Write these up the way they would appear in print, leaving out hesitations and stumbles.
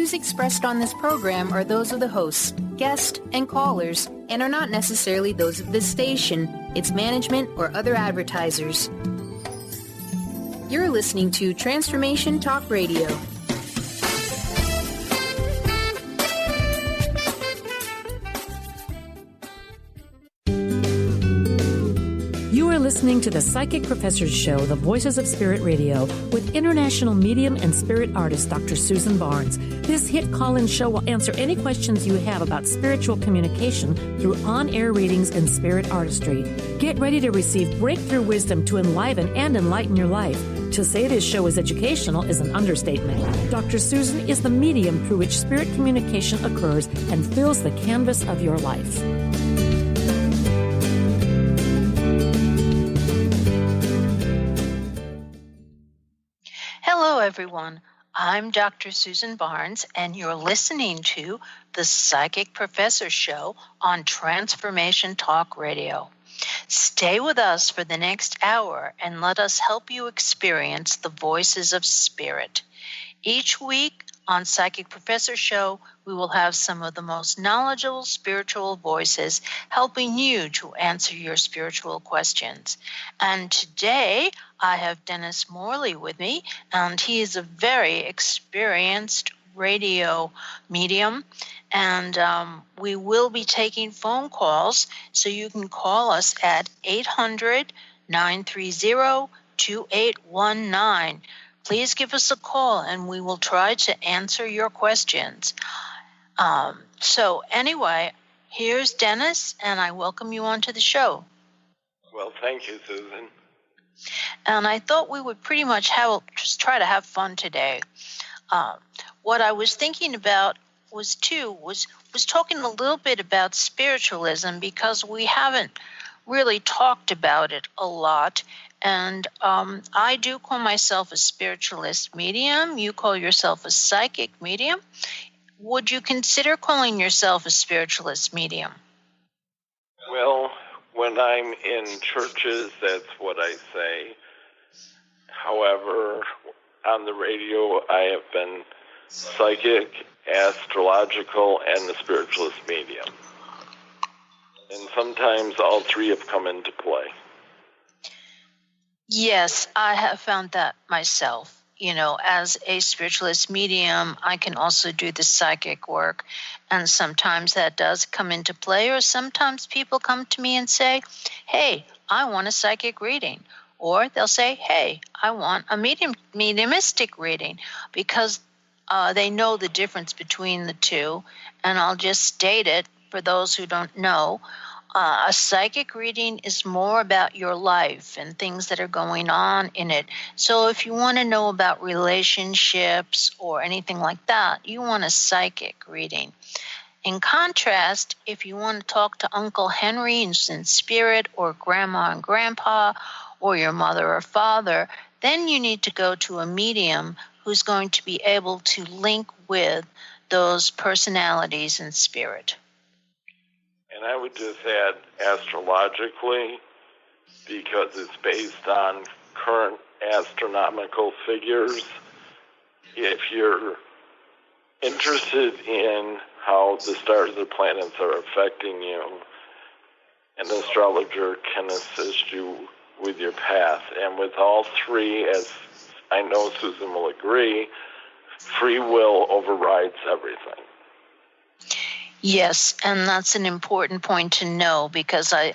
views expressed on this program are those of the hosts, guests, and callers, and are not necessarily those of this station, its management, or other advertisers. You're listening to Transformation Talk Radio. You are listening to the Psychic Professor's Show, The Voices of Spirit Radio, with international medium and spirit artist Dr. Susan Barnes. This hit call-in show will answer any questions you have about spiritual communication through on-air readings and spirit artistry. Get ready to receive breakthrough wisdom to enliven and enlighten your life. To say this show is educational is an understatement. Dr. Susan is the medium through which spirit communication occurs and fills the canvas of your life. Hello, everyone. I'm Dr. Susan Barnes, and you're listening to the Psychic Professor Show on Transformation Talk Radio. Stay with us for the next hour and let us help you experience the voices of spirit. Each week on Psychic Professor Show, we will have some of the most knowledgeable spiritual voices helping you to answer your spiritual questions. And today, I have Dennis Morley with me, and he is a very experienced radio medium. And we will be taking phone calls, so you can call us at 800-930-2819. Please give us a call, and we will try to answer your questions. So anyway, here's Dennis, and I welcome you onto the show. Well, thank you, Susan. And I thought we would pretty much just try to have fun today. What I was thinking about was talking a little bit about spiritualism, because we haven't really talked about it a lot. And I do call myself a spiritualist medium. You call yourself a psychic medium. Would you consider calling yourself a spiritualist medium? Well, when I'm in churches, that's what I say. However, on the radio, I have been psychic, astrological, and the spiritualist medium. And sometimes all three have come into play. Yes, I have found that myself. You know, as a spiritualist medium, I can also do the psychic work, and sometimes that does come into play, or sometimes people come to me and say, hey, I want a psychic reading, or they'll say, hey, I want a mediumistic reading, because they know the difference between the two, and I'll just state it for those who don't know. A psychic reading is more about your life and things that are going on in it. So if you want to know about relationships or anything like that, you want a psychic reading. In contrast, if you want to talk to Uncle Henry in spirit, or Grandma and Grandpa, or your mother or father, then you need to go to a medium who's going to be able to link with those personalities in spirit. And I would just add astrologically, because it's based on current astronomical figures. If you're interested in how the stars and planets are affecting you, an astrologer can assist you with your path. And with all three, as I know Susan will agree, free will overrides everything. Yes, and that's an important point to know, because I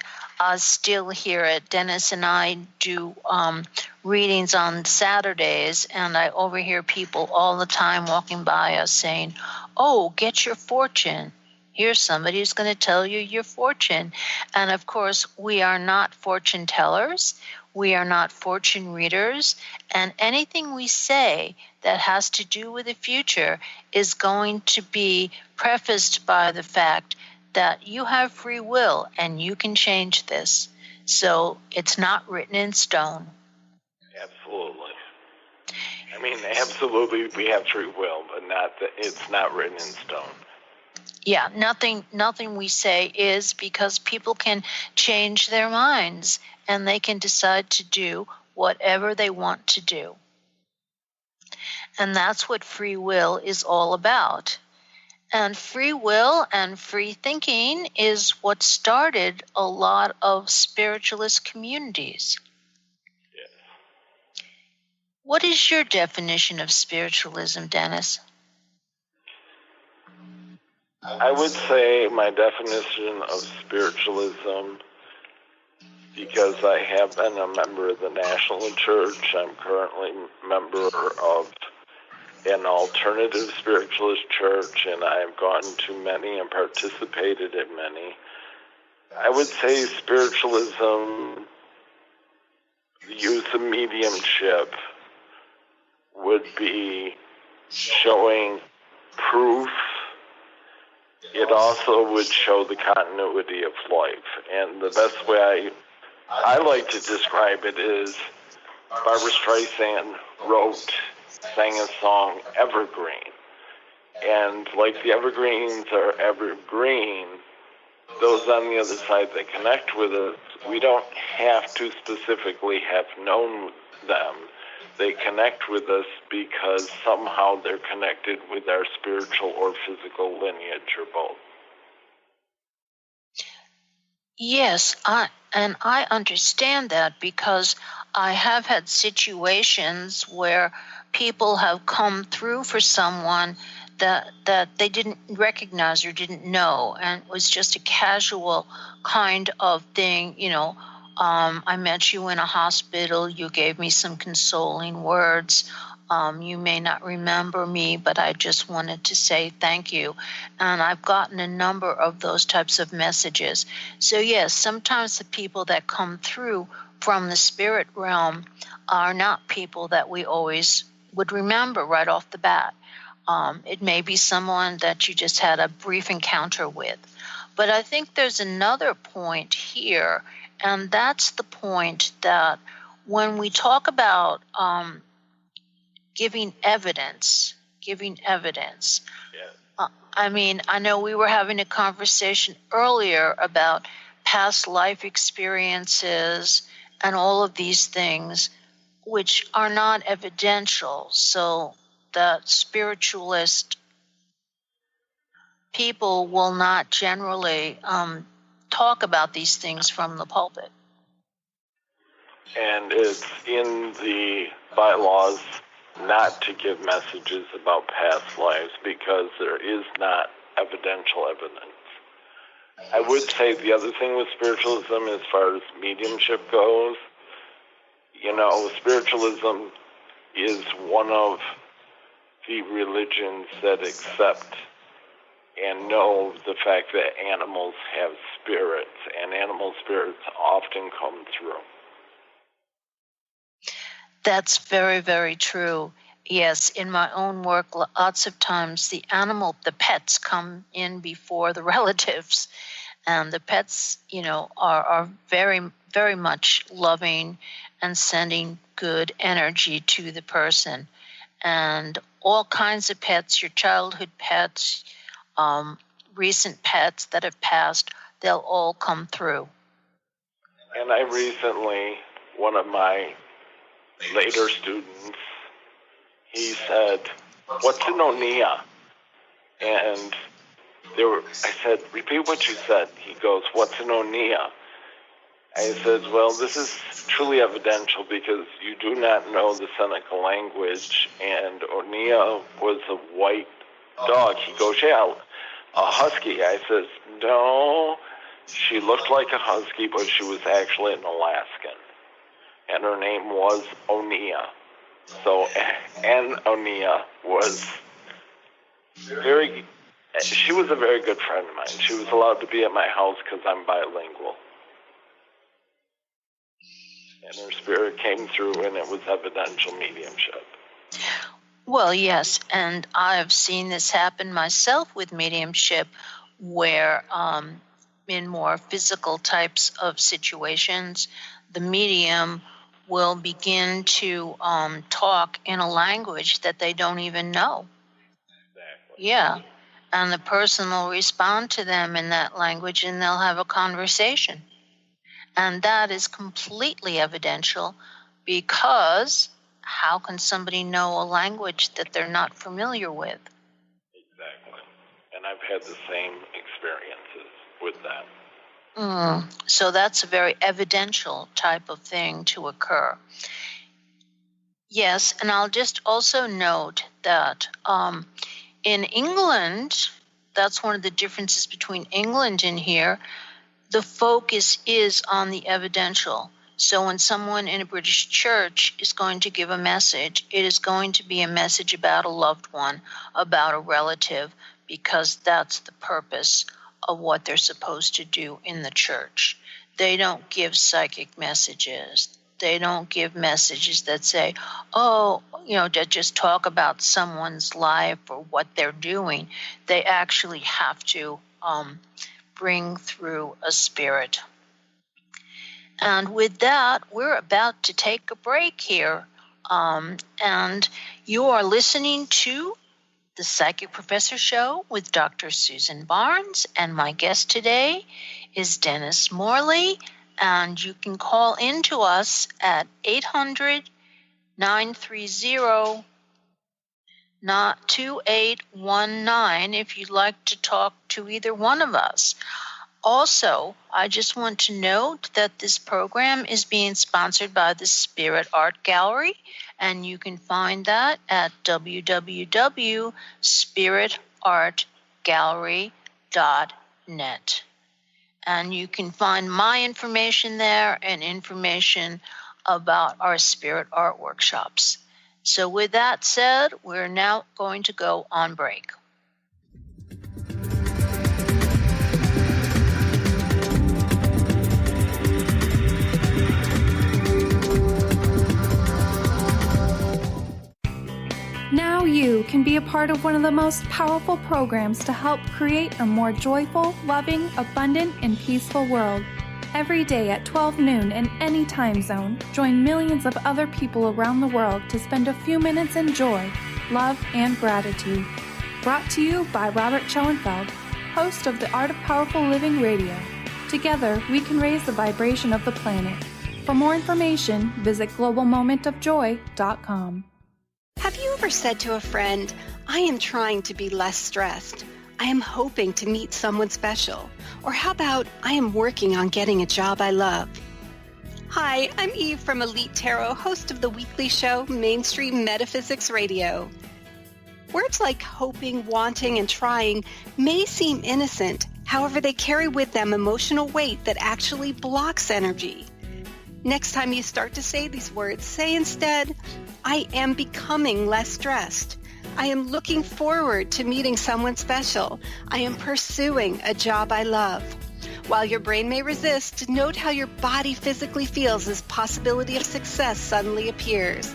still hear it. Dennis and I do readings on Saturdays, and I overhear people all the time walking by us saying, oh, get your fortune. Here's somebody who's going to tell you your fortune. And of course, we are not fortune tellers. We are not fortune readers. And anything we say that has to do with the future is going to be prefaced by the fact that you have free will and you can change this. So it's not written in stone. Absolutely. I mean, absolutely, we have free will, but it's not written in stone. Yeah, nothing we say is, because people can change their minds and they can decide to do whatever they want to do. And that's what free will is all about. And free will and free thinking is what started a lot of spiritualist communities. Yes. What is your definition of spiritualism, Dennis? I would say my definition of spiritualism, because I have been a member of the National Church, I'm currently a member of an alternative spiritualist church, and I've gone to many and participated in many. I would say spiritualism, the use of mediumship, would be showing proof. It also would show the continuity of life. And the best way I like to describe it is Barbra Streisand sang a song, Evergreen. And like the evergreens are evergreen, those on the other side that connect with us, we don't have to specifically have known them. They connect with us because somehow they're connected with our spiritual or physical lineage or both. Yes, I understand that because I have had situations where people have come through for someone that they didn't recognize or didn't know, and it was just a casual kind of thing, I met you in a hospital, you gave me some consoling words. You may not remember me, but I just wanted to say thank you. And I've gotten a number of those types of messages. So yes, sometimes the people that come through from the spirit realm are not people that we always would remember right off the bat. It may be someone that you just had a brief encounter with. But I think there's another point here, and that's the point that when we talk about giving evidence. Yeah. I know we were having a conversation earlier about past life experiences and all of these things, which are not evidential. So the spiritualist people will not generally talk about these things from the pulpit. And it's in the bylaws not to give messages about past lives because there is not evidential evidence. I would say the other thing with spiritualism, as far as mediumship goes, spiritualism is one of the religions that accept and know the fact that animals have spirits, and animal spirits often come through. That's very, very true. Yes, in my own work, lots of times the pets come in before the relatives. And the pets, are very, very much loving and sending good energy to the person. And all kinds of pets, your childhood pets, recent pets that have passed, they'll all come through. And I recently, one of my later students, he said, "What's an Onia?" And I said, "Repeat what you said." He goes, "What's an Onia?" I said, "Well, this is truly evidential because you do not know the Seneca language, and Onia was a white dog." He goes, "Yeah, a husky." I said, "No, she looked like a husky, but she was actually an Alaskan. And her name was Onia." So, and Onia was she was a very good friend of mine. She was allowed to be at my house because I'm bilingual. And her spirit came through, and it was evidential mediumship. Well, yes, and I've seen this happen myself with mediumship where in more physical types of situations, the medium will begin to talk in a language that they don't even know. Exactly. Yeah, and the person will respond to them in that language and they'll have a conversation. And that is completely evidential because how can somebody know a language that they're not familiar with? Exactly. And I've had the same experiences with that. So that's a very evidential type of thing to occur. Yes, and I'll just also note that in England, that's one of the differences between England and here, the focus is on the evidential. So when someone in a British church is going to give a message, it is going to be a message about a loved one, about a relative, because that's the purpose of what they're supposed to do in the church. They don't give psychic messages. They don't give messages that say, that just talk about someone's life or what they're doing. They actually have to bring through a spirit. And with that, we're about to take a break here. And you are listening to the Psychic Professor Show with Dr. Susan Barnes, and my guest today is Dennis Morley, and you can call in to us at 800-930-2819 if you'd like to talk to either one of us. Also, I just want to note that this program is being sponsored by the Spirit Art Gallery, and you can find that at www.spiritartgallery.net. And you can find my information there and information about our spirit art workshops. So with that said, we're now going to go on break. Now you can be a part of one of the most powerful programs to help create a more joyful, loving, abundant, and peaceful world. Every day at 12 noon in any time zone, join millions of other people around the world to spend a few minutes in joy, love, and gratitude. Brought to you by Robert Schoenfeld, host of the Art of Powerful Living Radio. Together, we can raise the vibration of the planet. For more information, visit globalmomentofjoy.com. Have you ever said to a friend, I am trying to be less stressed. I am hoping to meet someone special. Or how about, I am working on getting a job I love. Hi, I'm Eve from Elite Tarot, host of the weekly show Mainstream Metaphysics Radio. Words like hoping, wanting, and trying may seem innocent. However, they carry with them emotional weight that actually blocks energy. Next time you start to say these words, say instead, I am becoming less stressed. I am looking forward to meeting someone special. I am pursuing a job I love. While your brain may resist, note how your body physically feels as possibility of success suddenly appears.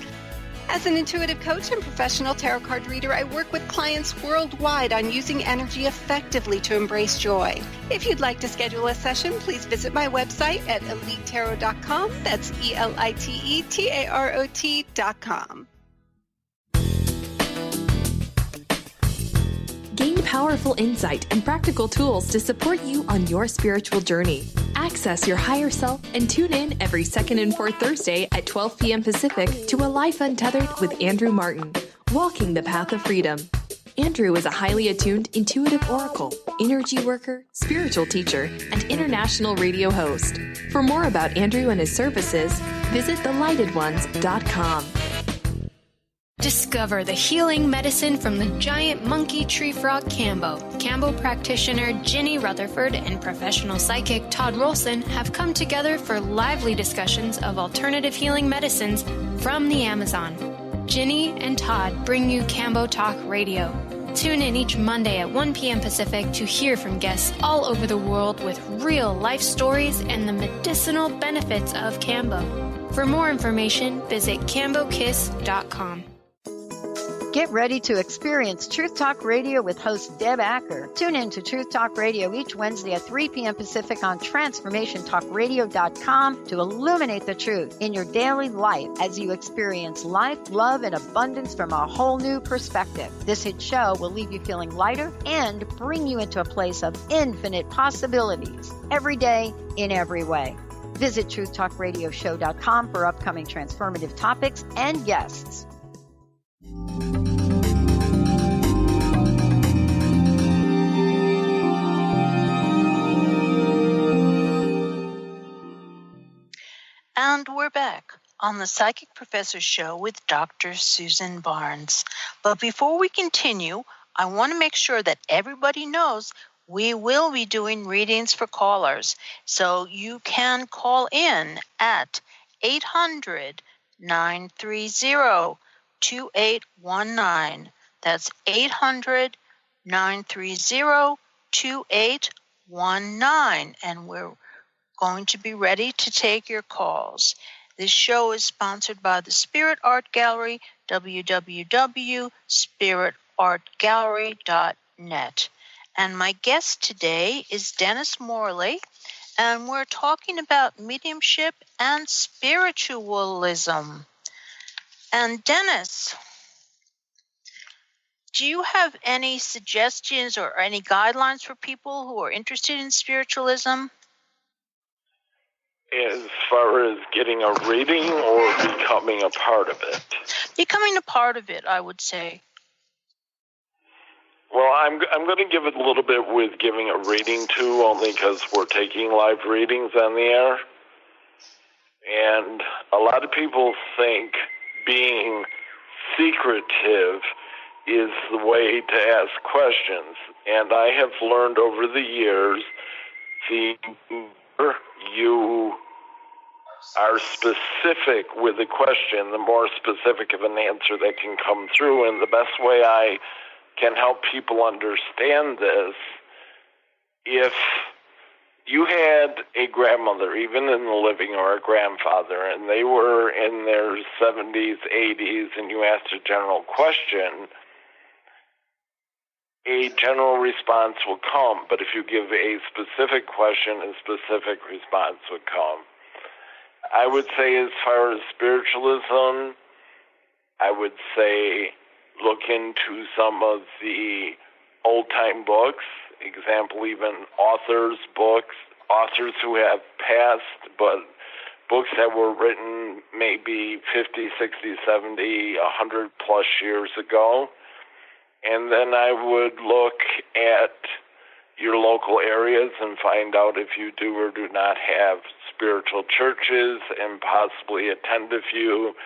As an intuitive coach and professional tarot card reader, I work with clients worldwide on using energy effectively to embrace joy. If you'd like to schedule a session, please visit my website at elitetarot.com. That's ELITETAROT.com. Gain powerful insight and practical tools to support you on your spiritual journey. Access your higher self and tune in every second and fourth Thursday at 12 p.m. Pacific to A Life Untethered with Andrew Martin, Walking the Path of Freedom. Andrew is a highly attuned intuitive oracle, energy worker, spiritual teacher, and international radio host. For more about Andrew and his services, visit thelightedones.com. Discover the healing medicine from the giant monkey tree frog Cambo. Cambo practitioner Ginny Rutherford and professional psychic Todd Rolson have come together for lively discussions of alternative healing medicines from the Amazon. Ginny and Todd bring you Cambo Talk Radio. Tune in each Monday at 1 p.m. Pacific to hear from guests all over the world with real life stories and the medicinal benefits of Cambo. For more information, visit cambokiss.com. Get ready to experience Truth Talk Radio with host Deb Acker. Tune in to Truth Talk Radio each Wednesday at 3 p.m. Pacific on TransformationTalkRadio.com to illuminate the truth in your daily life as you experience life, love, and abundance from a whole new perspective. This hit show will leave you feeling lighter and bring you into a place of infinite possibilities every day in every way. Visit truthtalkradioshow.com for upcoming transformative topics and guests. And we're back on the Psychic Professor Show with Dr. Susan Barnes. But before we continue, I want to make sure that everybody knows we will be doing readings for callers. So you can call in at 800-930-2819. That's 800-930-2819. And we're going to be ready to take your calls. This show is sponsored by the Spirit Art Gallery, www.spiritartgallery.net. And my guest today is Dennis Morley, and we're talking about mediumship and spiritualism. And Dennis, do you have any suggestions or any guidelines for people who are interested in spiritualism? As far as getting a reading or becoming a part of it? Becoming a part of it, I would say. Well, I'm going to give it a little bit with giving a reading, too, only because we're taking live readings on the air. And a lot of people think being secretive is the way to ask questions. And I have learned over the years, the more you are specific with the question, the more specific of an answer that can come through. And the best way I can help people understand this, if you had a grandmother, even in the living, or a grandfather, and they were in their 70s, 80s, and you asked a general question, a general response will come. But if you give a specific question, a specific response would come. I would say, as far as spiritualism, I would say look into some of the old-time books, example, even authors' books, authors who have passed, but books that were written maybe 50, 60, 70, 100-plus years ago. And then I would look at your local areas and find out if you do or do not have spiritual churches, and possibly attend a few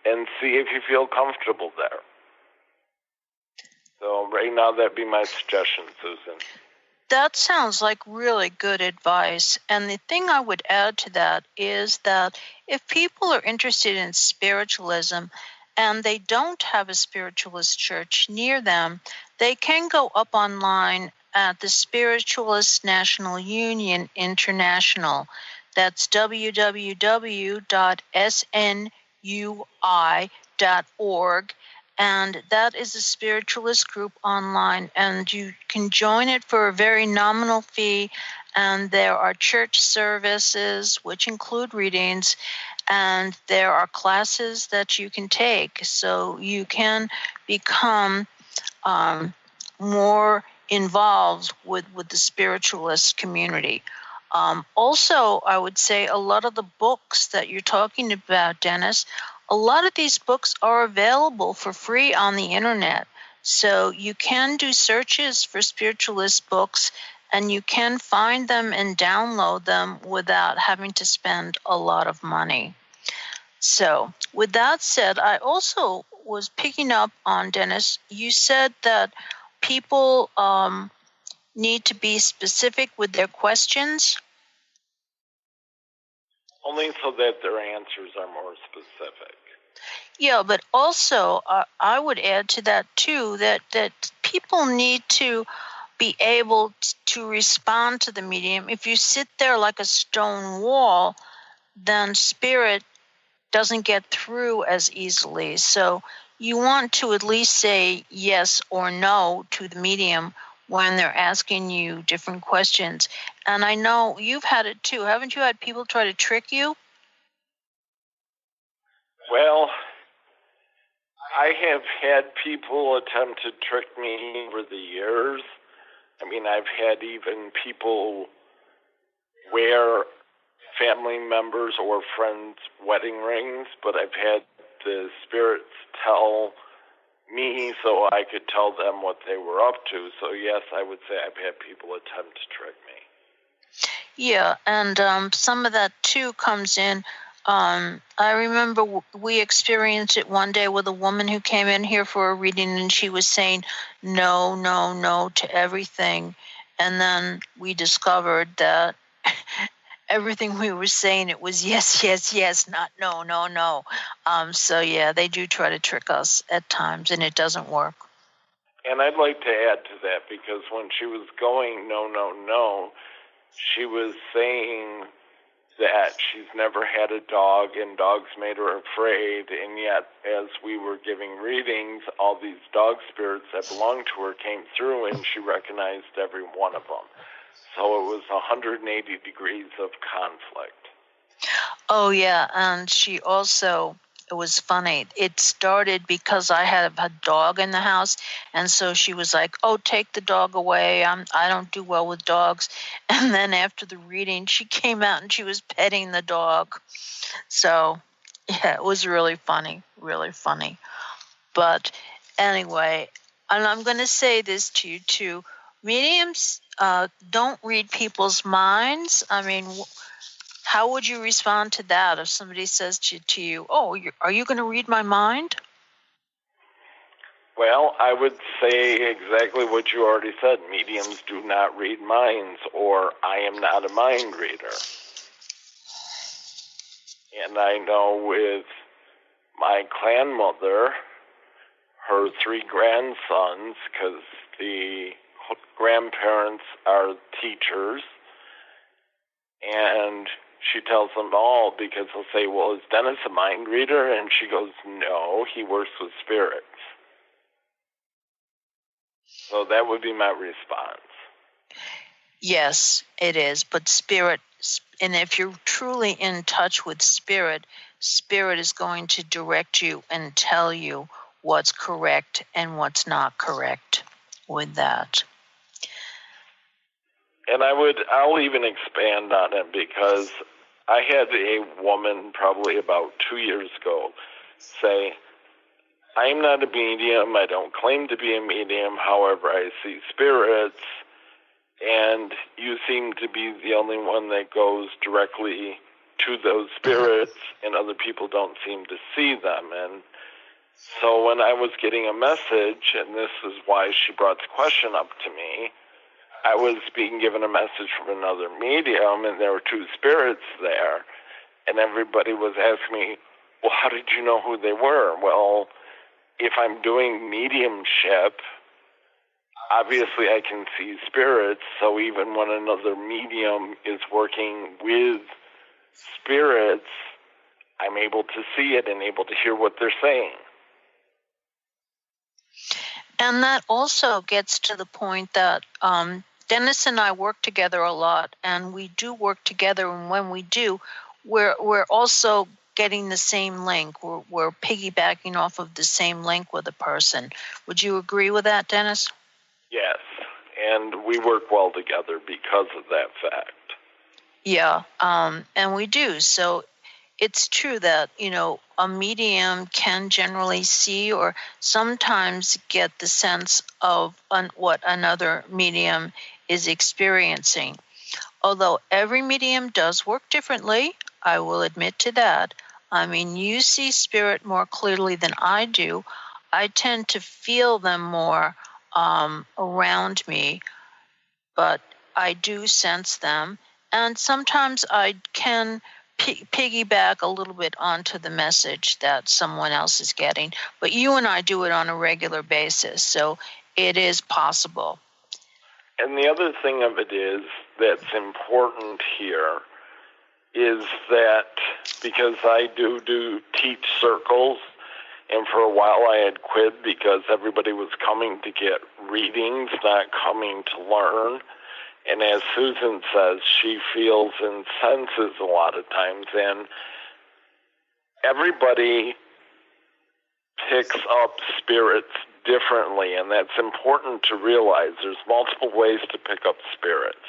and see if you feel comfortable there. So right now, that'd be my suggestion, Susan. That sounds like really good advice. And the thing I would add to that is that if people are interested in spiritualism and they don't have a spiritualist church near them, they can go up online at the Spiritualist National Union International. That's www.snui.org. And that is a spiritualist group online, and you can join it for a very nominal fee. And there are church services, which include readings, and there are classes that you can take. So you can become more involved with the spiritualist community. Also, I would say a lot of the books that you're talking about, Dennis, a lot of these books are available for free on the internet. So you can do searches for spiritualist books, and you can find them and download them without having to spend a lot of money. So with that said, I also was picking up on, Dennis, you said that people need to be specific with their questions. Only so that their answers are more specific. Yeah, but also I would add to that too that people need to be able to respond to the medium. If you sit there like a stone wall, then spirit doesn't get through as easily. So you want to at least say yes or no to the medium when they're asking you different questions. And I know you've had it too. Haven't you had people try to trick you? Well, I have had people attempt to trick me over the years. I mean, I've had even people wear family members or friends' wedding rings, but I've had the spirits tell me so I could tell them what they were up to. So yes, I would say I've had people attempt to trick me. Yeah, and some of that too comes in. I remember we experienced it one day with a woman who came in here for a reading, and she was saying no, no, no to everything. And then we discovered that everything we were saying, it was yes, yes, yes, not no, no, no. So yeah, they do try to trick us at times, and it doesn't work. And I'd like to add to that, because when she was going no, no, no, she was saying that she's never had a dog and dogs made her afraid, and yet as we were giving readings, all these dog spirits that belonged to her came through, and she recognized every one of them. So it was 180 degrees of conflict. Oh, yeah, and she also, it was funny, it started because I had a dog in the house, and so she was like, oh, take the dog away, I don't do well with dogs. And then after the reading, she came out and she was petting the dog. So, yeah, it was really funny, really funny. But anyway, and I'm going to say this to you too, mediums don't read people's minds. I mean, how would you respond to that if somebody says to you, oh, are you going to read my mind? Well, I would say exactly what you already said. Mediums do not read minds, or I am not a mind reader. And I know with my grandmother, her 3 grandsons, because the grandparents are teachers, and she tells them all, because they'll say, well, is Dennis a mind reader? And she goes, no, he works with spirits. So that would be my response. Yes, it is. But spirit, and if you're truly in touch with spirit, spirit is going to direct you and tell you what's correct and what's not correct with that. And I'll even expand on it, because I had a woman probably about 2 years ago say, I'm not a medium, I don't claim to be a medium, however, I see spirits, and you seem to be the only one that goes directly to those spirits, and other people don't seem to see them. And so when I was getting a message, and this is why she brought the question up to me, I was being given a message from another medium, and there were 2 spirits there, and everybody was asking me, well, how did you know who they were? Well, if I'm doing mediumship, obviously I can see spirits, so even when another medium is working with spirits, I'm able to see it and able to hear what they're saying. And that also gets to the point that Dennis and I work together a lot, and we do work together, and when we do, we're also getting the same link. We're piggybacking off of the same link with a person. Would you agree with that, Dennis? Yes, and we work well together because of that fact. Yeah, and we do. So it's true that, a medium can generally see or sometimes get the sense of what another medium is experiencing. Although every medium does work differently, I will admit to that. I mean, you see spirit more clearly than I do. I tend to feel them more around me, but I do sense them. And sometimes I can piggyback a little bit onto the message that someone else is getting. But you and I do it on a regular basis, so it is possible. And the other thing of it is that's important here is that because I do teach circles, and for a while I had quit because everybody was coming to get readings, not coming to learn. And as Susan says, she feels and senses a lot of times, and everybody picks up spirits differently, and that's important to realize. There's multiple ways to pick up spirits.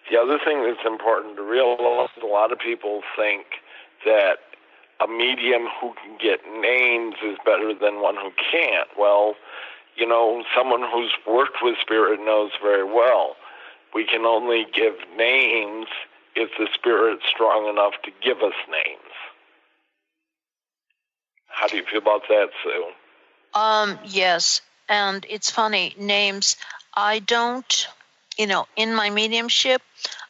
The other thing that's important to realize, a lot of people think that a medium who can get names is better than one who can't. Well, someone who's worked with spirit knows very well. We can only give names if the spirit's strong enough to give us names. How do you feel about that, Sue? Yes, and it's funny, names, I don't, in my mediumship,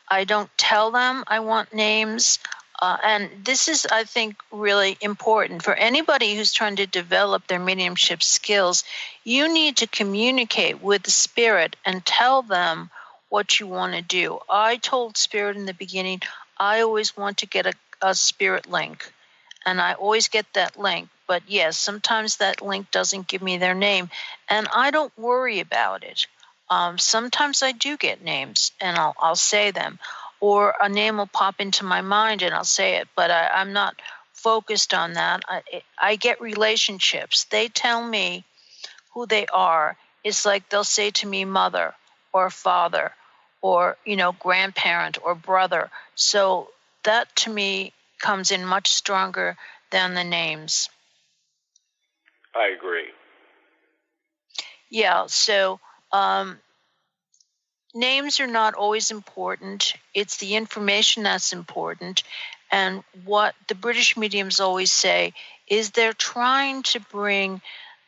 I don't tell them I want names. And this is, I think, really important for anybody who's trying to develop their mediumship skills. You need to communicate with the spirit and tell them what you want to do. I told spirit in the beginning, I always want to get a spirit link, and I always get that link. But yes, sometimes that link doesn't give me their name, and I don't worry about it. Sometimes I do get names, and I'll say them. Or a name will pop into my mind and I'll say it, but I'm not focused on that. I get relationships. They tell me who they are. It's like they'll say to me mother or father or, grandparent or brother. So that to me comes in much stronger than the names. I agree. Yeah, so names are not always important. It's the information that's important. And what the British mediums always say is they're trying to bring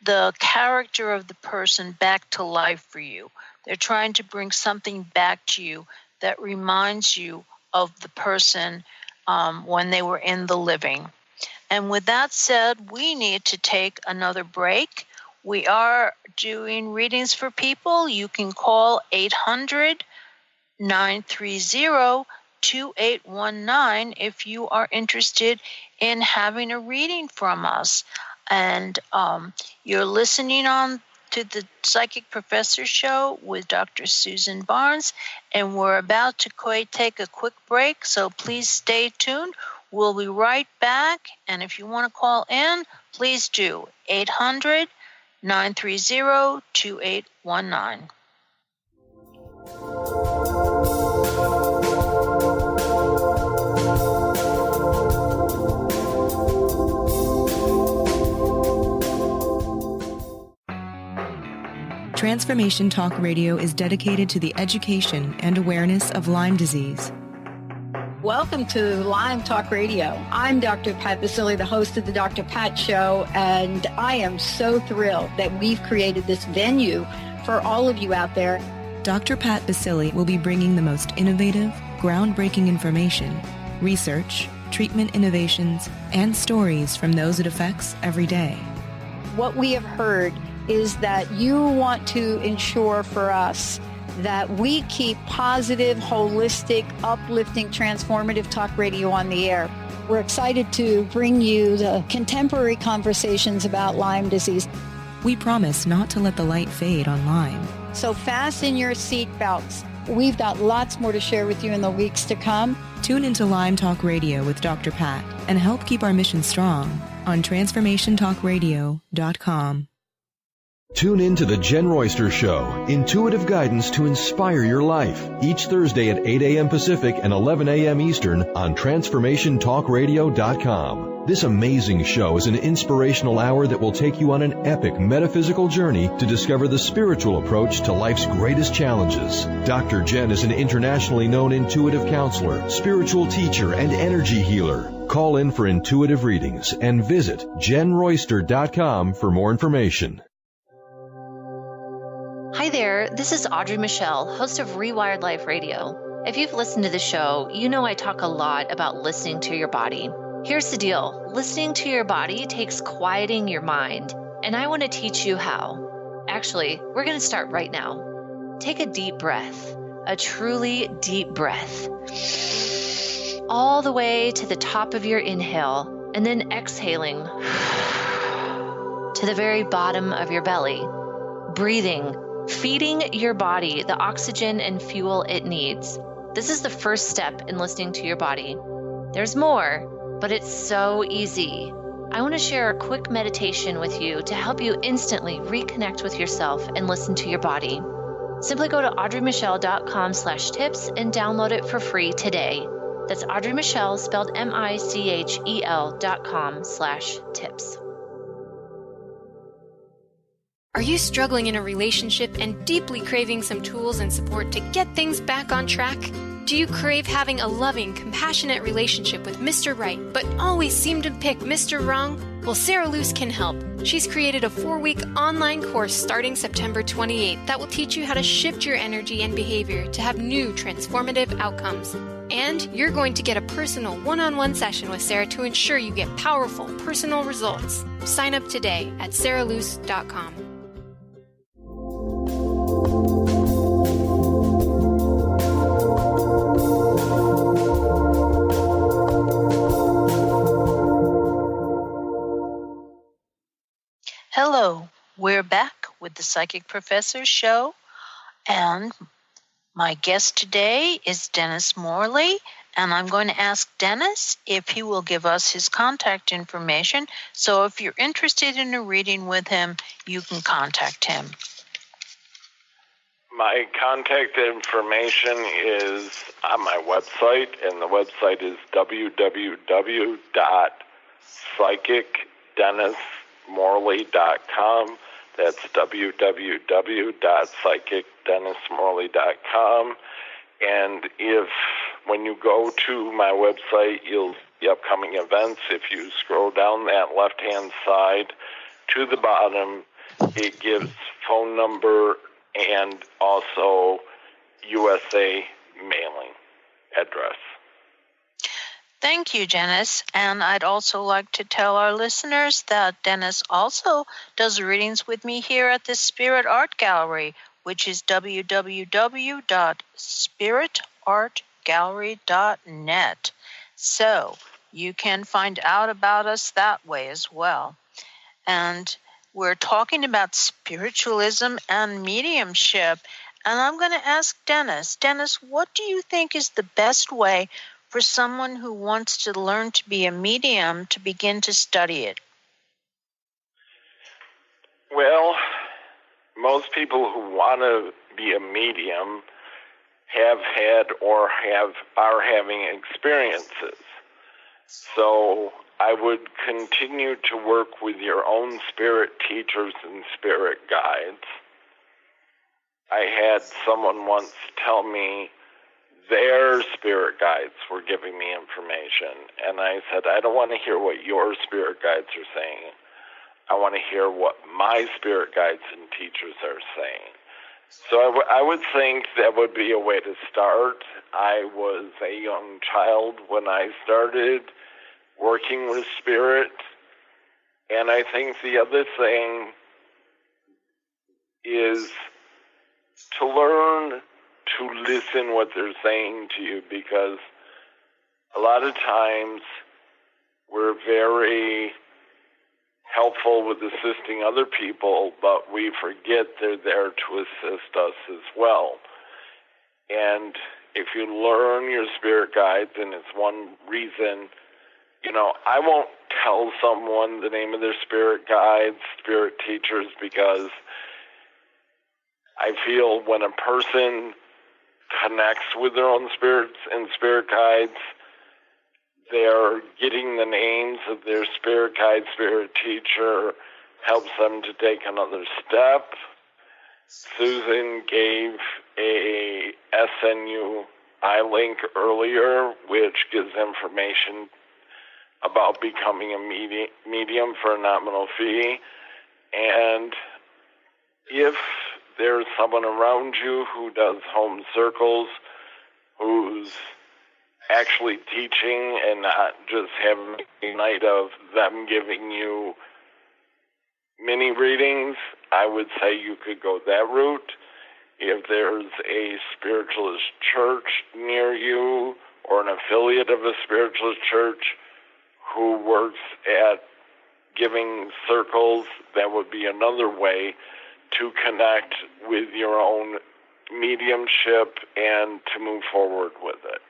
the character of the person back to life for you. They're trying to bring something back to you that reminds you of the person when they were in the living. And with that said, we need to take another break. We are doing readings for people. You can call 800-930-2819 if you are interested in having a reading from us. And you're listening on to the Psychic Professor Show with Dr. Susan Barnes, and we're about to take a quick break, so please stay tuned. We'll be right back, and if you want to call in, please do. 800-930-2819. Transformation Talk Radio is dedicated to the education and awareness of Lyme disease. Welcome to Lyme Talk Radio. I'm Dr. Pat Basile, the host of the Dr. Pat Show, and I am so thrilled that we've created this venue for all of you out there. Dr. Pat Basile will be bringing the most innovative, groundbreaking information, research, treatment innovations, and stories from those it affects every day. What we have heard is that you want to ensure for us that we keep positive, holistic, uplifting, transformative talk radio on the air. We're excited to bring you the contemporary conversations about Lyme disease. We promise not to let the light fade on Lyme. So fasten your seatbelts. We've got lots more to share with you in the weeks to come. Tune into Lyme Talk Radio with Dr. Pat and help keep our mission strong on TransformationTalkRadio.com. Tune in to The Jen Royster Show, intuitive guidance to inspire your life, each Thursday at 8 a.m. Pacific and 11 a.m. Eastern on TransformationTalkRadio.com. This amazing show is an inspirational hour that will take you on an epic metaphysical journey to discover the spiritual approach to life's greatest challenges. Dr. Jen is an internationally known intuitive counselor, spiritual teacher, and energy healer. Call in for intuitive readings and visit JenRoyster.com for more information. Hi there, this is Audrey Michelle, host of Rewired Life Radio. If you've listened to the show, you know I talk a lot about listening to your body. Here's the deal. Listening to your body takes quieting your mind, and I want to teach you how. Actually, we're going to start right now. Take a deep breath, a truly deep breath, all the way to the top of your inhale, and then exhaling to the very bottom of your belly. Breathing, feeding your body the oxygen and fuel it needs. This is the first step in listening to your body. There's more, but it's so easy. I want to share a quick meditation with you to help you instantly reconnect with yourself and listen to your body. Simply go to audreymichelle.com/tips and download it for free today. That's Audrey Michelle, spelled MICHEL.com/tips. Are you struggling in a relationship and deeply craving some tools and support to get things back on track? Do you crave having a loving, compassionate relationship with Mr. Right, but always seem to pick Mr. Wrong? Well, Sarah Luce can help. She's created a 4-week online course starting September 28th that will teach you how to shift your energy and behavior to have new transformative outcomes. And you're going to get a personal one-on-one session with Sarah to ensure you get powerful, personal results. Sign up today at sarahluce.com. Hello, we're back with the Psychic Professor Show, and my guest today is Dennis Morley, and I'm going to ask Dennis if he will give us his contact information, so if you're interested in a reading with him, you can contact him. My contact information is on my website, and the website is www.psychicdennismorley.com. That's www.psychicdennismorley.com. And when you go to my website, you'll see upcoming events. If you scroll down that left-hand side to the bottom, it gives phone number and also USA mailing address. Thank you, Dennis. And I'd also like to tell our listeners that Dennis also does readings with me here at the Spirit Art Gallery, which is www.spiritartgallery.net. So you can find out about us that way as well. And we're talking about spiritualism and mediumship. And I'm going to ask Dennis, what do you think is the best way for someone who wants to learn to be a medium to begin to study it? Well, most people who want to be a medium have had or are having experiences. So I would continue to work with your own spirit teachers and spirit guides. I had someone once tell me their spirit guides were giving me information, and I said, I don't want to hear what your spirit guides are saying. I want to hear what my spirit guides and teachers are saying. So I would think that would be a way to start. I was a young child when I started working with spirit, and I think the other thing is to learn to listen what they're saying to you, because a lot of times we're very helpful with assisting other people, but we forget they're there to assist us as well. And if you learn your spirit guides, and it's one reason, I won't tell someone the name of their spirit guides, spirit teachers, because I feel when a person connects with their own spirits and spirit guides, they're getting the names of their spirit guide, spirit teacher, helps them to take another step. Susan gave a SNU iLink earlier, which gives information about becoming a medium for a nominal fee. And if there's someone around you who does home circles, who's actually teaching and not just having a night of them giving you mini readings, I would say you could go that route. If there's a spiritualist church near you or an affiliate of a spiritualist church who works at giving circles, that would be another way to connect with your own mediumship and to move forward with it.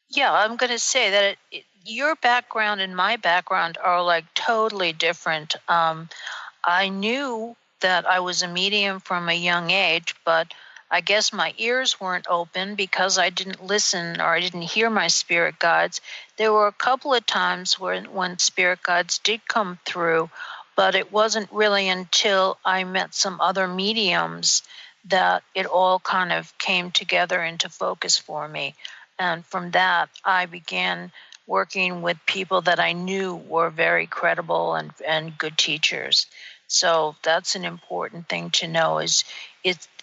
Yeah, I'm going to say that your background and my background are like totally different. I knew that I was a medium from a young age, but I guess my ears weren't open because I didn't listen or I didn't hear my spirit guides. There were a couple of times when spirit guides did come through, but it wasn't really until I met some other mediums that it all kind of came together into focus for me. And from that, I began working with people that I knew were very credible and good teachers. So that's an important thing to know is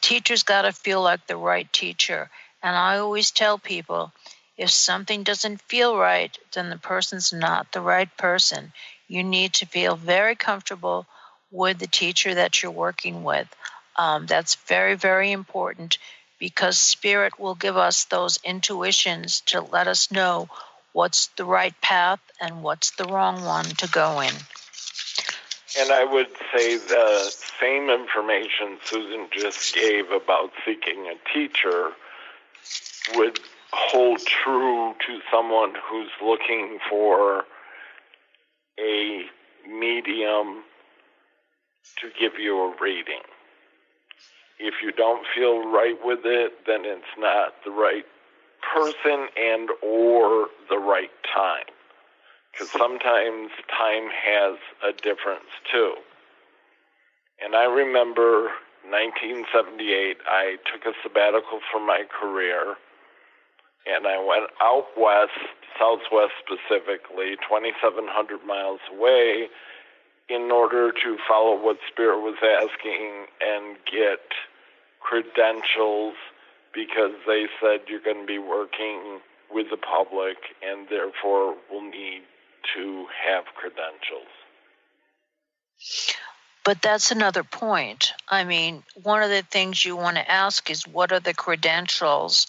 teachers got to feel like the right teacher. And I always tell people, if something doesn't feel right, then the person's not the right person. You need to feel very comfortable with the teacher that you're working with. That's very, very important because spirit will give us those intuitions to let us know what's the right path and what's the wrong one to go in. And I would say the same information Susan just gave about seeking a teacher would hold true to someone who's looking for a medium to give you a reading. If you don't feel right with it, then it's not the right person and or the right time. Because sometimes time has a difference too. And I remember 1978, I took a sabbatical from my career, and I went out west, southwest specifically, 2,700 miles away, in order to follow what Spirit was asking and get credentials, because they said you're going to be working with the public and therefore will need to have credentials. But that's another point. I mean, one of the things you want to ask is what are the credentials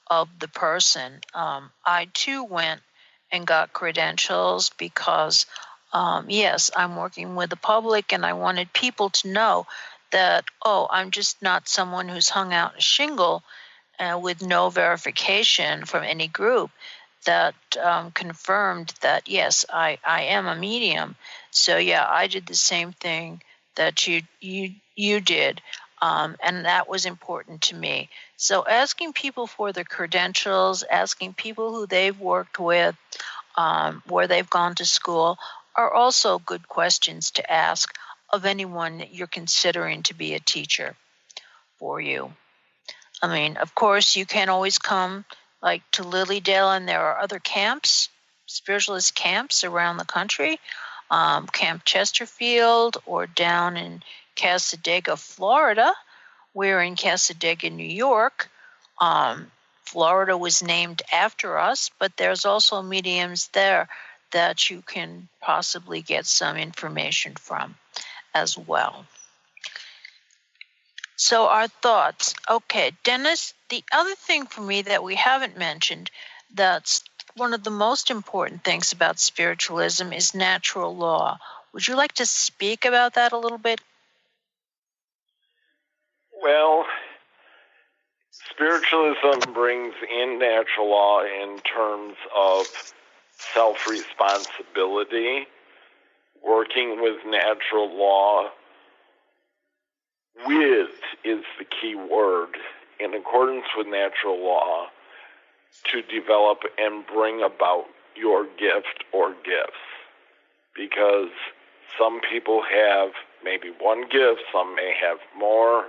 of the person? I too went and got credentials because, yes, I'm working with the public and I wanted people to know that, oh, I'm just not someone who's hung out a shingle with no verification from any group that confirmed that, yes, I am a medium. So, yeah, I did the same thing that you did, and that was important to me. So asking people for their credentials, asking people who they've worked with, where they've gone to school, are also good questions to ask of anyone that you're considering to be a teacher for you. I mean, of course, you can't always come like to Lilydale, and there are other camps, spiritualist camps around the country, Camp Chesterfield, or down in Cassadaga, Florida. We're in Cassadaga, New York. Florida was named after us, but there's also mediums there that you can possibly get some information from as well. So our thoughts. Okay, Dennis, the other thing for me that we haven't mentioned, that's one of the most important things about spiritualism, is natural law. Would you like to speak about that a little bit? Well, spiritualism brings in natural law in terms of self-responsibility, working with natural law. With is the key word, in accordance with natural law, to develop and bring about your gift or gifts. Because some people have maybe one gift, some may have more.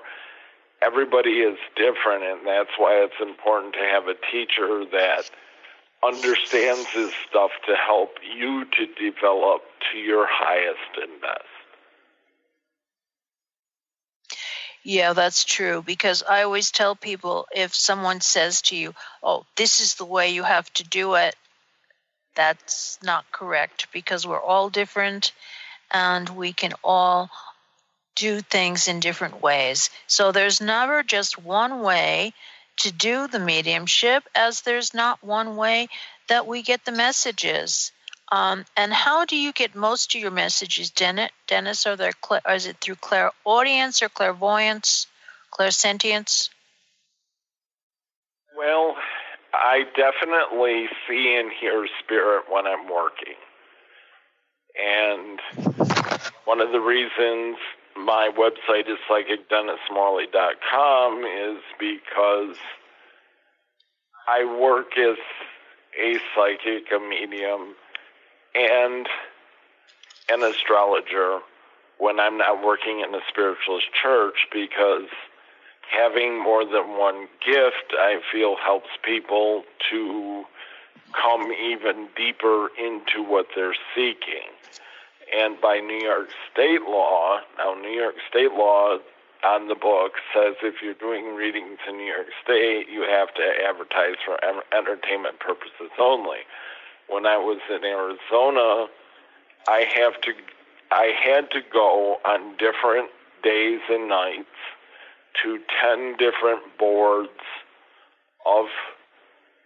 Everybody is different, and that's why it's important to have a teacher that understands this stuff to help you to develop to your highest and best. Yeah, that's true, because I always tell people, if someone says to you, oh, this is the way you have to do it, that's not correct, because we're all different and we can all do things in different ways. So there's never just one way to do the mediumship, as there's not one way that we get the messages. And how do you get most of your messages, Dennis? Is it through clairaudience or clairvoyance, clairsentience? Well, I definitely see and hear spirit when I'm working. And one of the reasons my website is psychicdennismorley.com is because I work as a psychic, a medium, and an astrologer when I'm not working in a spiritualist church, because having more than one gift, I feel, helps people to come even deeper into what they're seeking. And by New York State law, now New York State law on the book says if you're doing readings in New York State, you have to advertise for entertainment purposes only. When I was in Arizona, I had to go on different days and nights to 10 different boards of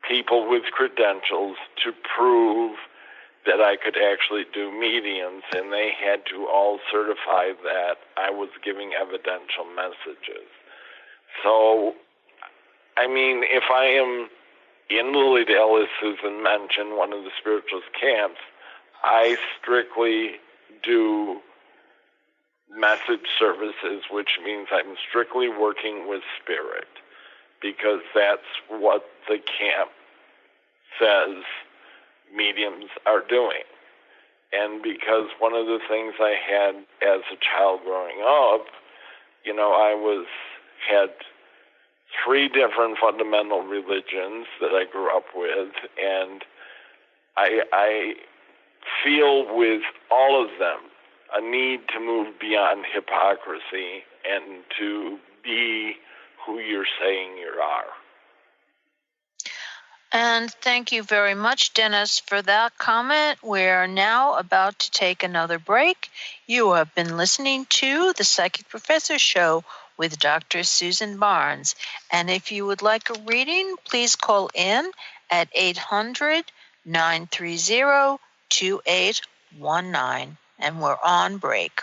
people with credentials to prove that I could actually do mediums, and they had to all certify that I was giving evidential messages. So, I mean, if I am in Lilydale, as Susan mentioned, one of the spiritualist camps, I strictly do message services, which means I'm strictly working with spirit, because that's what the camp says mediums are doing. And because one of the things I had as a child growing up, you know, I had 3 different fundamental religions that I grew up with, and I feel with all of them a need to move beyond hypocrisy and to be who you're saying you are. And thank you very much, Dennis, for that comment. We're now about to take another break. You have been listening to The Psychic Professor Show with Dr. Susan Barnes. And if you would like a reading, please call in at 800-930-2819. And we're on break.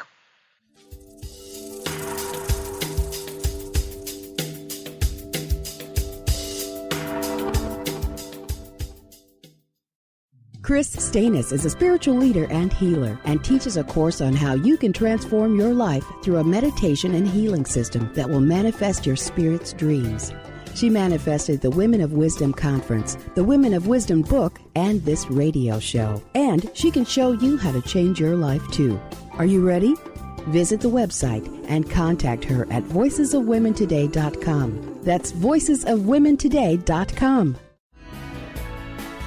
Chris Stanis is a spiritual leader and healer and teaches a course on how you can transform your life through a meditation and healing system that will manifest your spirit's dreams. She manifested the Women of Wisdom Conference, the Women of Wisdom book, and this radio show. And she can show you how to change your life too. Are you ready? Visit the website and contact her at voicesofwomentoday.com. That's voicesofwomentoday.com.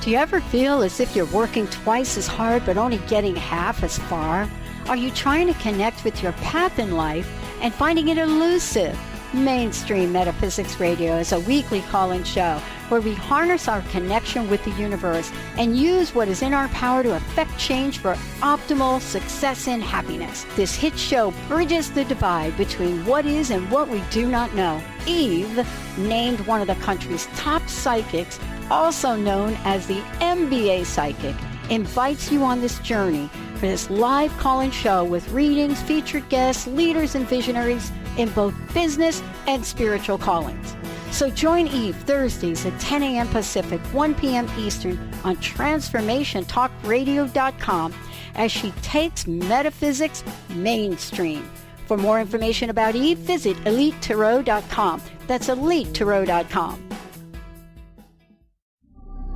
Do you ever feel as if you're working twice as hard but only getting half as far? Are you trying to connect with your path in life and finding it elusive? Mainstream Metaphysics Radio is a weekly call-in show where we harness our connection with the universe and use what is in our power to affect change for optimal success and happiness. This hit show bridges the divide between what is and what we do not know. Eve, named one of the country's top psychics, also known as the MBA Psychic, invites you on this journey for this live call-in show with readings, featured guests, leaders, and visionaries in both business and spiritual callings. So join Eve Thursdays at 10 a.m. Pacific, 1 p.m. Eastern on TransformationTalkRadio.com as she takes metaphysics mainstream. For more information about Eve, visit EliteTarot.com. That's EliteTarot.com.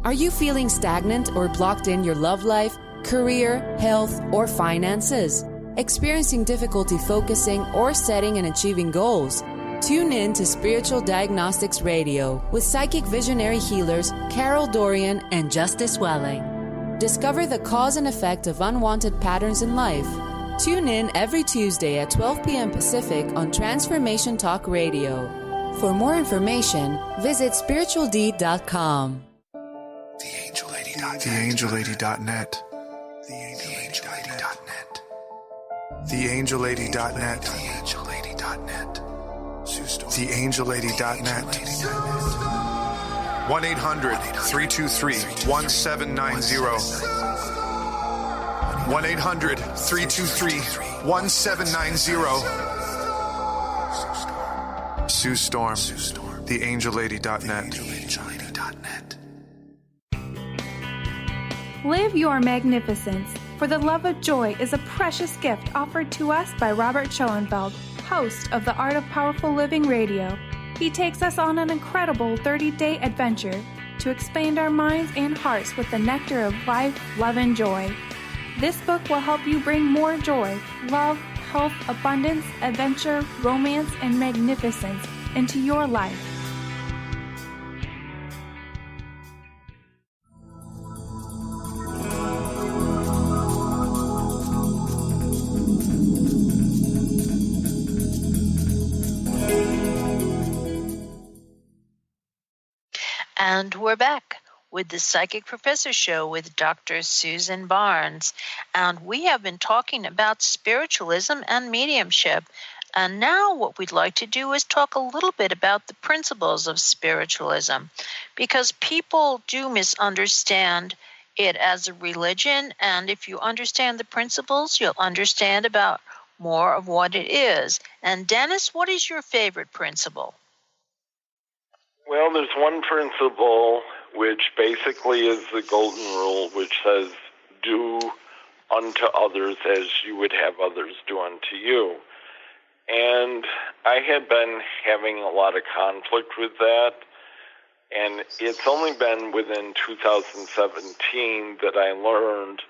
Are you feeling stagnant or blocked in your love life, career, health, or finances? Experiencing difficulty focusing or setting and achieving goals? Tune in to Spiritual Diagnostics Radio with psychic visionary healers Carol Dorian and Justice Welling. Discover the cause and effect of unwanted patterns in life. Tune in every Tuesday at 12 p.m. Pacific on Transformation Talk Radio. For more information, visit spiritualdeed.com. TheAngelLady.net. TheAngelLady.net. TheAngelLady.net. 1-800-323-1790. 1-800-323-1790. Sue Storm. TheAngelLady.net. Live your magnificence. For the love of joy is a precious gift offered to us by Robert Schoenfeld, host of the Art of Powerful Living Radio. He takes us on an incredible 30-day adventure to expand our minds and hearts with the nectar of life, love, and joy. This book will help you bring more joy, love, health, abundance, adventure, romance, and magnificence into your life. And we're back with the Psychic Professor Show with Dr. Susan Barnes. And we have been talking about spiritualism and mediumship. And now what we'd like to do is talk a little bit about the principles of spiritualism, because people do misunderstand it as a religion. And if you understand the principles, you'll understand about more of what it is. And Dennis, what is your favorite principle? Well, there's one principle which basically is the golden rule, which says, do unto others as you would have others do unto you. And I had been having a lot of conflict with that, and it's only been within 2017 that I learned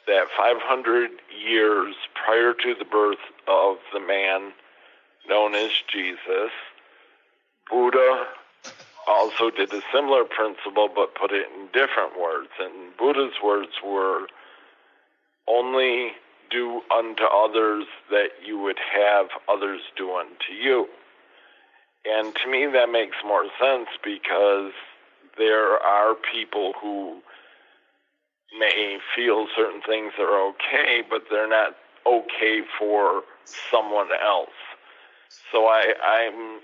that 500 years prior to the birth of the man known as Jesus, Buddha also did a similar principle but put it in different words. And Buddha's words were, only do unto others that you would have others do unto you. And to me that makes more sense, because there are people who may feel certain things are okay, but they're not okay for someone else. So I'm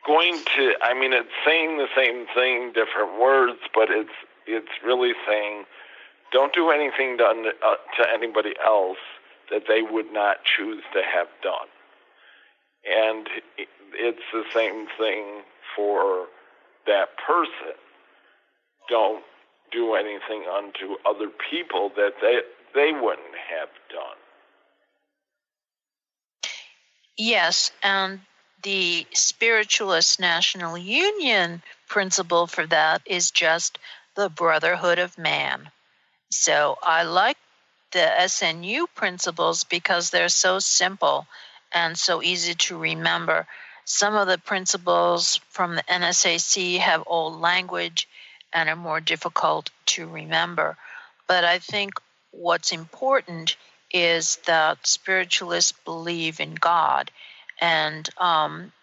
going to, it's saying the same thing, different words, but it's really saying, don't do anything to anybody else that they would not choose to have done. And it's the same thing for that person. Don't do anything unto other people that they wouldn't have done. Yes, and the Spiritualist National Union principle for that is just the brotherhood of man. So I like the SNU principles because they're so simple and so easy to remember. Some of the principles from the NSAC have old language and are more difficult to remember. But I think what's important is that spiritualists believe in God. And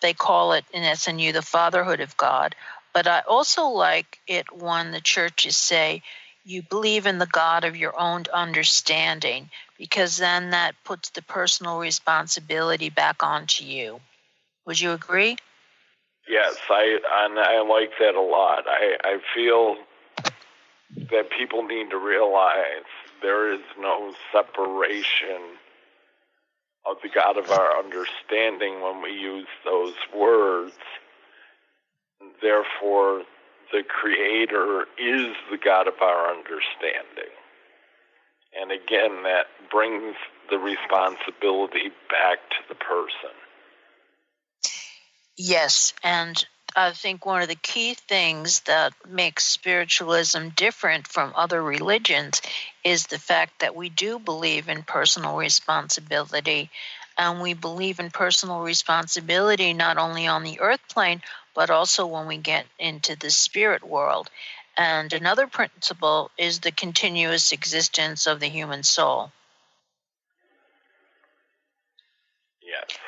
they call it in SNU the fatherhood of God. But I also like it when the churches say, you believe in the God of your own understanding, because then that puts the personal responsibility back onto you. Would you agree? Yes, I like that a lot. I feel that people need to realize there is no separation of the God of our understanding when we use those words. Therefore, the Creator is the God of our understanding. And again, that brings the responsibility back to the person. Yes, and I think one of the key things that makes spiritualism different from other religions is the fact that we do believe in personal responsibility, and we believe in personal responsibility not only on the earth plane, but also when we get into the spirit world. And another principle is the continuous existence of the human soul. Yes.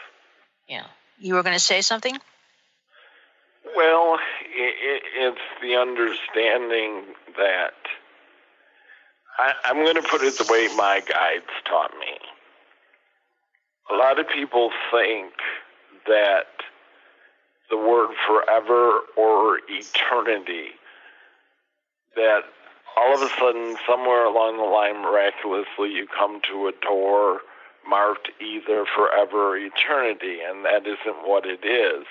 Yeah. You were going to say something? Well, it's the understanding that I'm going to put it the way my guides taught me. A lot of people think that the word forever or eternity, that all of a sudden, somewhere along the line, miraculously, you come to a door marked either forever or eternity, and that isn't what it is.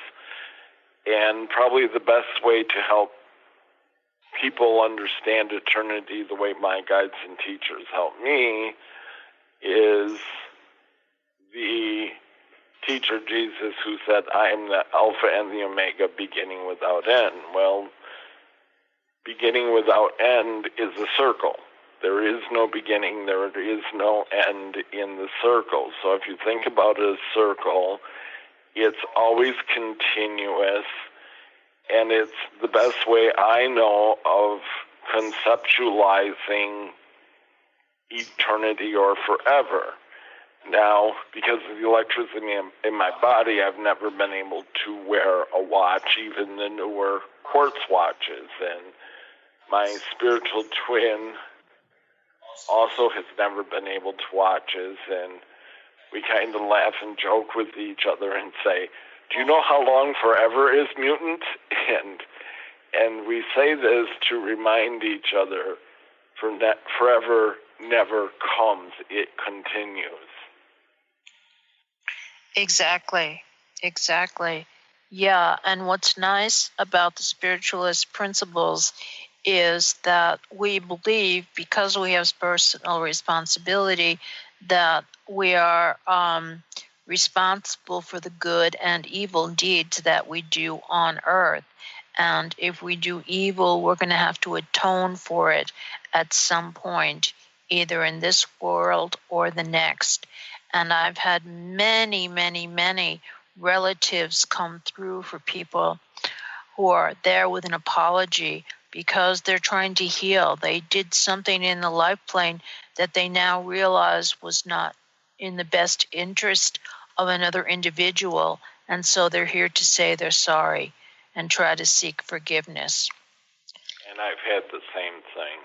And probably the best way to help people understand eternity the way my guides and teachers help me is the teacher Jesus who said, I am the Alpha and the Omega, beginning without end. Well, beginning without end is a circle. There is no beginning, there is no end in the circle. So if you think about a circle, it's always continuous, and it's the best way I know of conceptualizing eternity or forever. Now, because of the electricity in my body, I've never been able to wear a watch, even the newer quartz watches. And my spiritual twin also has never been able to watches, and we kind of laugh and joke with each other and say, do you know how long forever is, mutant? And we say this to remind each other, forever never comes, it continues. Exactly. Yeah, and what's nice about the spiritualist principles is that we believe, because we have personal responsibility, that we are responsible for the good and evil deeds that we do on earth. And if we do evil, we're going to have to atone for it at some point, either in this world or the next. And I've had many, many, many relatives come through for people who are there with an apology because they're trying to heal. They did something in the life plane that they now realize was not in the best interest of another individual, and so they're here to say they're sorry and try to seek forgiveness. And I've had the same thing.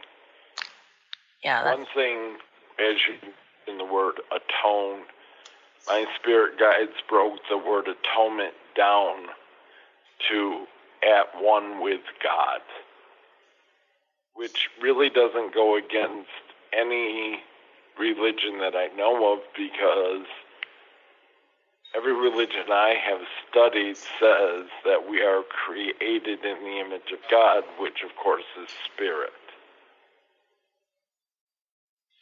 Yeah. One thing, as you in the word atone, my spirit guides broke the word atonement down to at one with God, which really doesn't go against any religion that I know of, because every religion I have studied says that we are created in the image of God, which of course is spirit.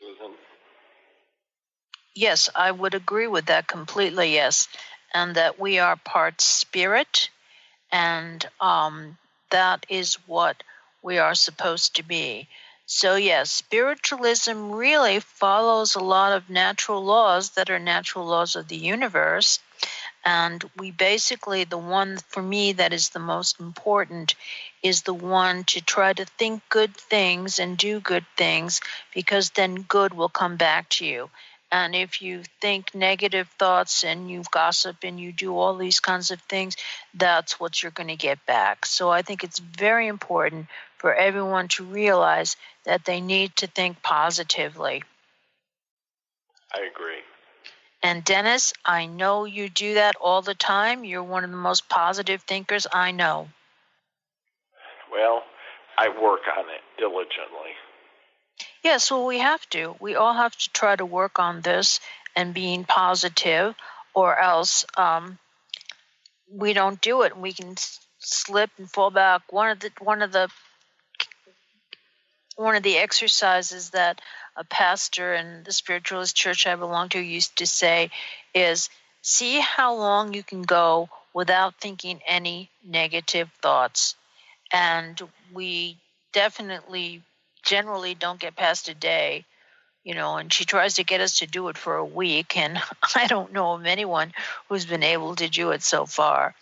Susan? Yes, I would agree with that completely, yes. And that we are part spirit, and that is what we are supposed to be. So yes, spiritualism really follows a lot of natural laws that are natural laws of the universe. And we basically, the one for me that is the most important is the one to try to think good things and do good things, because then good will come back to you. And if you think negative thoughts and you gossip and you do all these kinds of things, that's what you're going to get back. So I think it's very important for everyone to realize that they need to think positively. I agree. And Dennis, I know you do that all the time. You're one of the most positive thinkers I know. Well, I work on it diligently. Yes, well, we have to. We all have to try to work on this and being positive, or else we don't do it. We can slip and fall back. One of the exercises that a pastor in the spiritualist church I belong to used to say is, see how long you can go without thinking any negative thoughts. And we definitely generally don't get past a day, and she tries to get us to do it for a week, and I don't know of anyone who's been able to do it so far.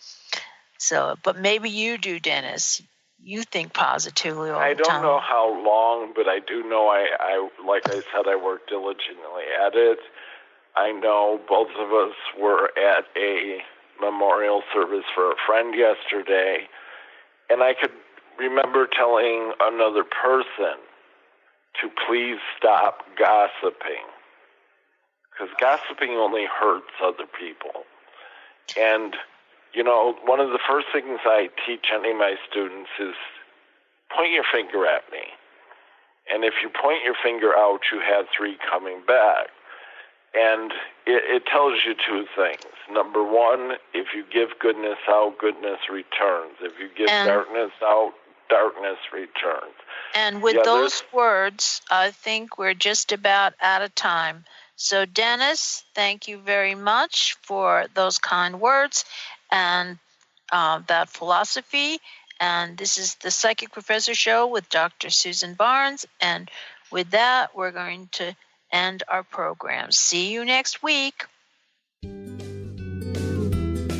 So, but maybe you do, Dennis. You think positively all the time. I don't know how long, but I do know I like I said, I work diligently at it. I know both of us were at a memorial service for a friend yesterday, and I could remember telling another person to please stop gossiping, because gossiping only hurts other people. And, one of the first things I teach any of my students is point your finger at me. And if you point your finger out, you have 3 coming back. And it tells you 2 things. Number 1, if you give goodness out, goodness returns. If you give darkness out, darkness returns. And with those words, I think we're just about out of time. So, Dennis, thank you very much for those kind words and that philosophy. And this is the Psychic Professor Show with Dr. Susan Barnes. And with that, we're going to end our program. See you next week.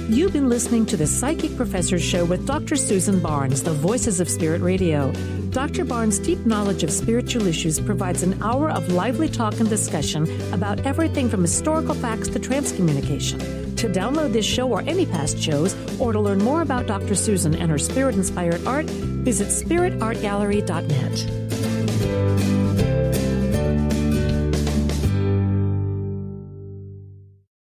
You've been listening to the Psychic Professor Show with Dr. Susan Barnes, the Voices of Spirit Radio. Dr. Barnes' deep knowledge of spiritual issues provides an hour of lively talk and discussion about everything from historical facts to transcommunication. To download this show or any past shows, or to learn more about Dr. Susan and her spirit-inspired art, visit spiritartgallery.net.